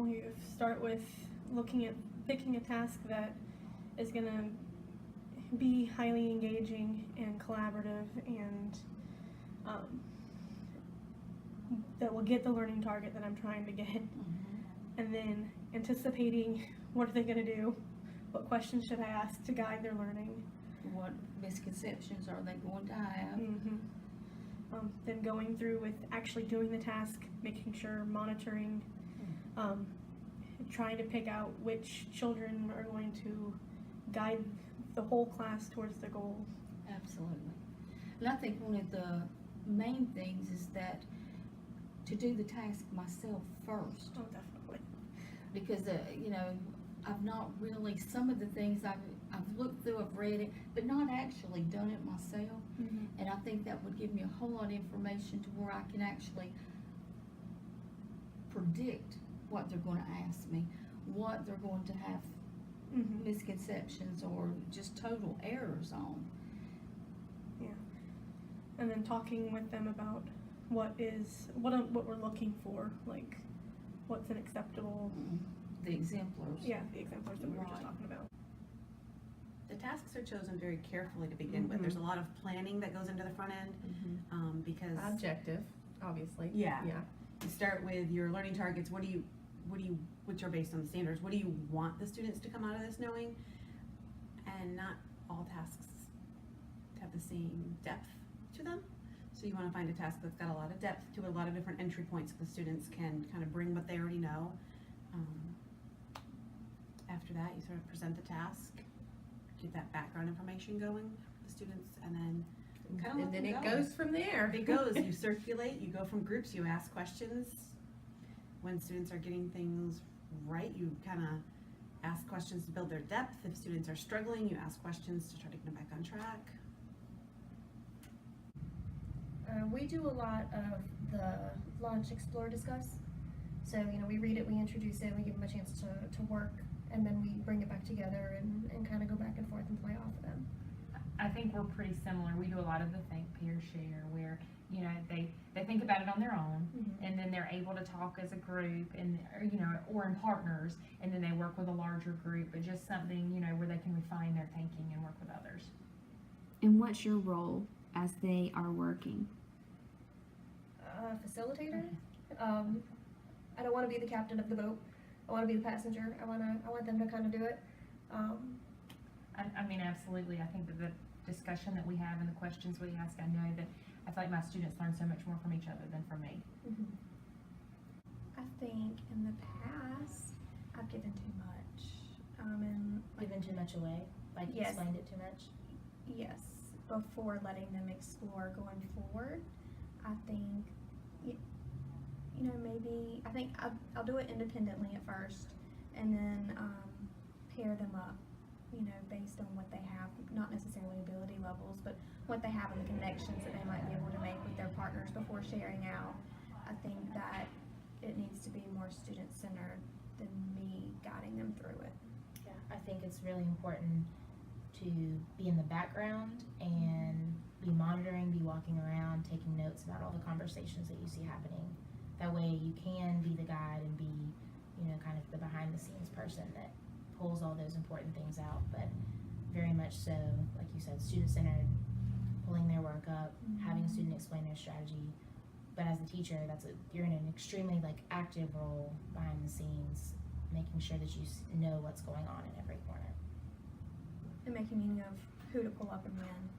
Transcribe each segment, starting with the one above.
know, you start with looking at picking a task that is going to be highly engaging and collaborative and that will get the learning target that I'm trying to get. And then anticipating what are they going to do, what questions should I ask to guide their learning, What misconceptions are they going to have? Then going through with actually doing the task, making sure, monitoring, trying to pick out which children are going to guide the whole class towards the goal. Absolutely. And I think one of the main things is that to do the task myself first. Oh, definitely. Because, you know, I've not really, some of the things I've looked through, I've read it, but not actually done it myself. And I think that would give me a whole lot of information to where I can actually predict what they're going to ask me, what they're going to have misconceptions or just total errors on. Yeah. And then talking with them about what we're looking for, like what's an acceptable. The exemplars. Yeah, the exemplars that we were just talking about. The tasks are chosen very carefully to begin with. There's a lot of planning that goes into the front end because Objective, obviously. Yeah. You start with your learning targets. Which are based on the standards. What do you want the students to come out of this knowing? And not all tasks have the same depth to them. So you want to find a task that's got a lot of depth to a lot of different entry points so the students can kind of bring what they already know. After that, you sort of present the task, get that background information going for the students, and then And then it goes from there. It goes. You circulate. You go from groups. You ask questions. When students are getting things right, you kind of ask questions to build their depth. If students are struggling, you ask questions to try to get them back on track. We do a lot of the launch, explore, discuss. So, you know, we read it, we introduce it, we give them a chance to work, and then we bring it back together and kind of go back and forth and play off of them. I think we're pretty similar. We do a lot of the think, peer, share, where, you know, they think about it on their own, and then they're able to talk as a group, and, you know, or in partners, and then they work with a larger group, but just something, you know, where they can refine their thinking and work with others. And what's your role as they are working? Facilitator. I don't want to be the captain of the boat. I want to be the passenger. I want them to kind of do it. I mean, absolutely. I think that the discussion that we have and the questions we ask, I know that I feel like my students learn so much more from each other than from me. I think in the past I've given too much. And Given too much away? Like Yes. explained it too much? yes, before letting them explore going forward, I think you know, maybe I think I'll do it independently at first, and then pair them up, you know, based on what they have, not necessarily ability levels, but what they have and the connections that they might be able to make with their partners before sharing out. I think that it needs to be more student-centered than me guiding them through it. Yeah, I think it's really important to be in the background and be monitoring, be walking around, taking notes about all the conversations that you see happening. That way you can be the guide and be, you know, kind of the behind the scenes person that pulls all those important things out, but very much so, like you said, student-centered, pulling their work up, having a student explain their strategy. But as a teacher, you're in an extremely active role behind the scenes, making sure that you know what's going on in every corner. And making meaning of who to pull up and when.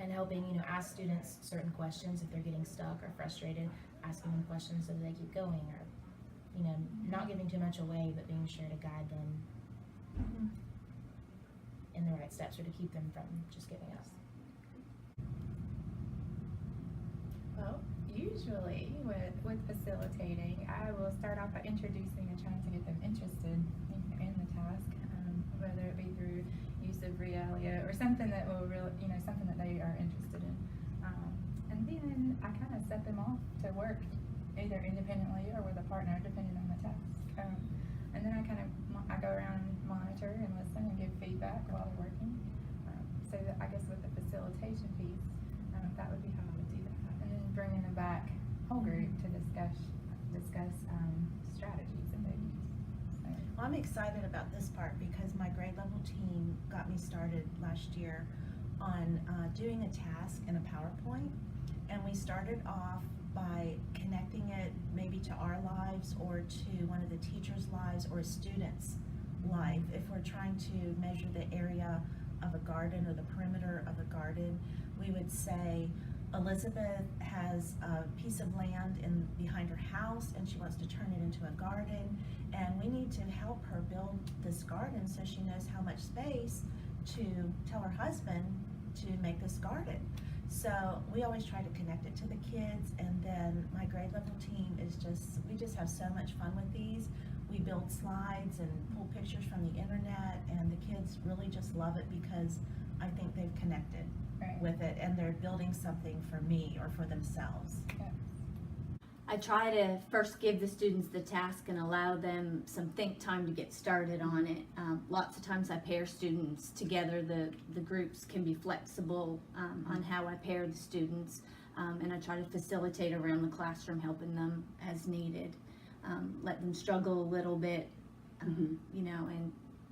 And helping, you know, ask students certain questions if they're getting stuck or frustrated, asking them questions so that they keep going, or, you know, not giving too much away, but being sure to guide them in the right steps or to keep them from just giving us. Well, usually with facilitating, I will start off by introducing and trying to get them interested in the task, whether it be through use of realia or something that will really, you know, something that they are interested in. And then I kind of set them off to work either independently or with a partner, depending on the task. And then I go around and monitor and listen and give feedback while they're working. So that I guess with the facilitation piece, that would be how I would do that. And then bringing them back, whole group, to discuss strategies that they use. I'm excited about this part because my grade level team got me started last year on doing a task in a PowerPoint, and we started off by connecting it maybe to our lives or to one of the teachers' lives or a student's life. If we're trying to measure the area of a garden or the perimeter of a garden, we would say, Elizabeth has a piece of land behind her house and she wants to turn it into a garden, and we need to help her build this garden so she knows how much space to tell her husband to make this garden. So we always try to connect it to the kids, and then my grade level team we just have so much fun with these. We build slides and pull pictures from the internet, and the kids really just love it because I think they've connected with it and they're building something for me or for themselves. I try to first give the students the task and allow them some think time to get started on it. Lots of times I pair students together. The groups can be flexible on how I pair the students, and I try to facilitate around the classroom, helping them as needed. Let them struggle a little bit, you know, and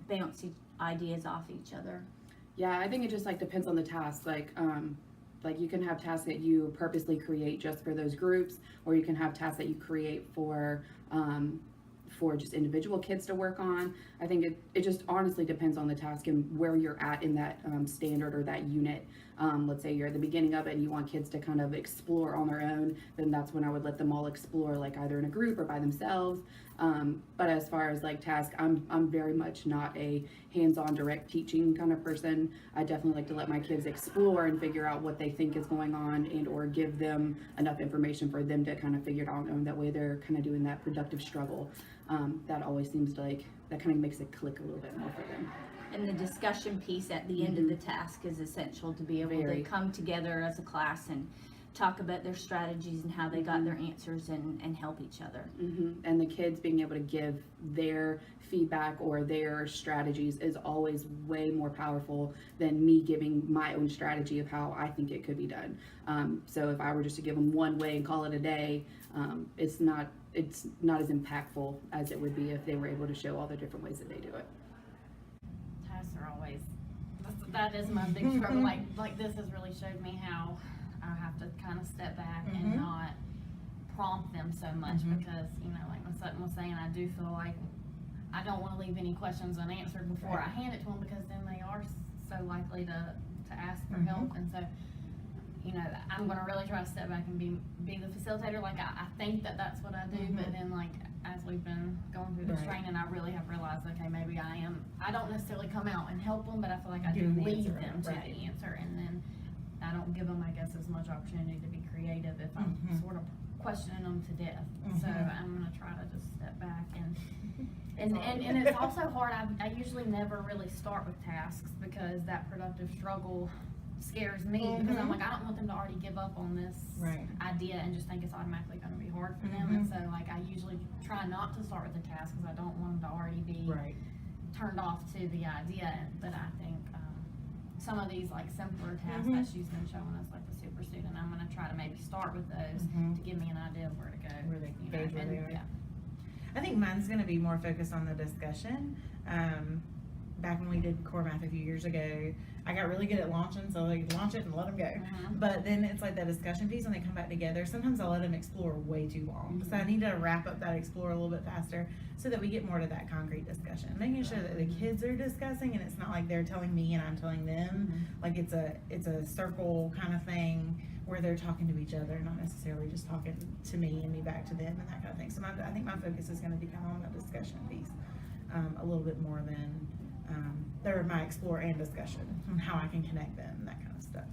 bounce ideas off each other. Yeah, I think it just like depends on the task. Like you can have tasks that you purposely create just for those groups, or you can have tasks that you create for just individual kids to work on. I think it just honestly depends on the task and where you're at in that standard or that unit. Let's say you're at the beginning of it and you want kids to kind of explore on their own, then that's when I would let them all explore, like either in a group or by themselves. But as far as like tasks, I'm very much not a hands-on direct teaching kind of person. I definitely like to let my kids explore and figure out what they think is going on, and or give them enough information for them to kind of figure it out, and that way they're kind of doing that productive struggle. That always seems like that kind of makes it click a little bit more for them. And the discussion piece at the end of the task is essential to be able to come together as a class and talk about their strategies and how they got their answers and help each other. And the kids being able to give their feedback or their strategies is always way more powerful than me giving my own strategy of how I think it could be done. So if I were just to give them one way and call it a day, it's not as impactful as it would be if they were able to show all the different ways that they do it. Tasks are always, that is my big struggle. Like this has really showed me how I have to kind of step back and not prompt them so much, because, you know, like when Sutton was saying, I do feel like I don't want to leave any questions unanswered before I hand it to them, because then they are so likely to ask for help. And so, you know, I'm going to really try to step back and be the facilitator. Like I think that's what I do, but then like as we've been going through this training, I really have realized, okay, maybe I don't necessarily come out and help them, but I feel like I do lead them to the answer, and then I don't give them, I guess, as much opportunity to be creative if I'm sort of questioning them to death. So I'm going to try to just step back and it's also hard. I usually never really start with tasks, because that productive struggle scares me, because I'm like, I don't want them to already give up on this idea and just think it's automatically going to be hard for them. And so like I usually try not to start with the task, because I don't want them to already be turned off to the idea. But I think some of these like simpler tasks that she's been showing us, like the super student, I'm going to try to maybe start with those to give me an idea of where to go. Where they gauge where they are. Yeah. I think mine's going to be more focused on the discussion. Back when we did core math a few years ago, I got really good at launching, so I launch it and let them go. But then it's like that discussion piece when they come back together. Sometimes I let them explore way too long, so I need to wrap up that explore a little bit faster so that we get more to that concrete discussion, making sure that the kids are discussing and it's not like they're telling me and I'm telling them. Like it's a circle kind of thing where they're talking to each other, not necessarily just talking to me and me back to them and that kind of thing. So I think my focus is going to be kind of on that discussion piece a little bit more than my explore and discussion and how I can connect them, that kind of stuff.